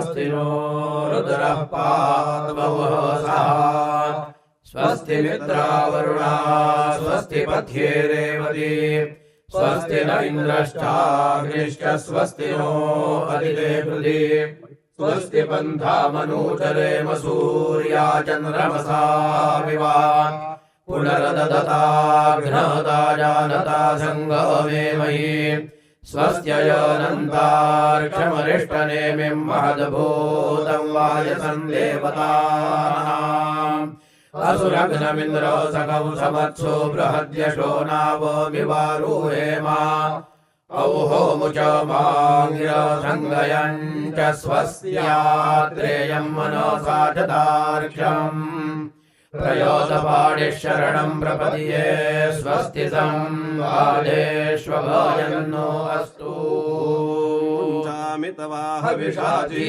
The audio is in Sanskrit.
स्वस्ति नो रुद्रः पावहसा स्वस्ति मित्रावरुणा स्वस्ति पथ्ये रेवती स्वस्ति न इन्द्रश्चाग्निश्च स्वस्ति नो अदिते पृथि स्वस्ति पन्थामनूचरेम सूर्या चन्द्रमसा विवा पुनरददताघ्नता जानता सङ्गमेमहि स्वस्त्ययनन्तार्क्षमरिष्टनेमिं महद्भूतं वायसं देवतानाम् असुरघ्नमिन्द्रो सकौ समत्सो बृहद्यशो नावो विवारुहेमा औहो मुच माङ्गिरसङ्गयं च स्वस्यात्रेयं मनसा च दार्क्ष्यम् प्रयोतपाणिः शरणं प्रपद्ये स्वस्ति संवादेष्वभयन्नो अस्तु हविषाची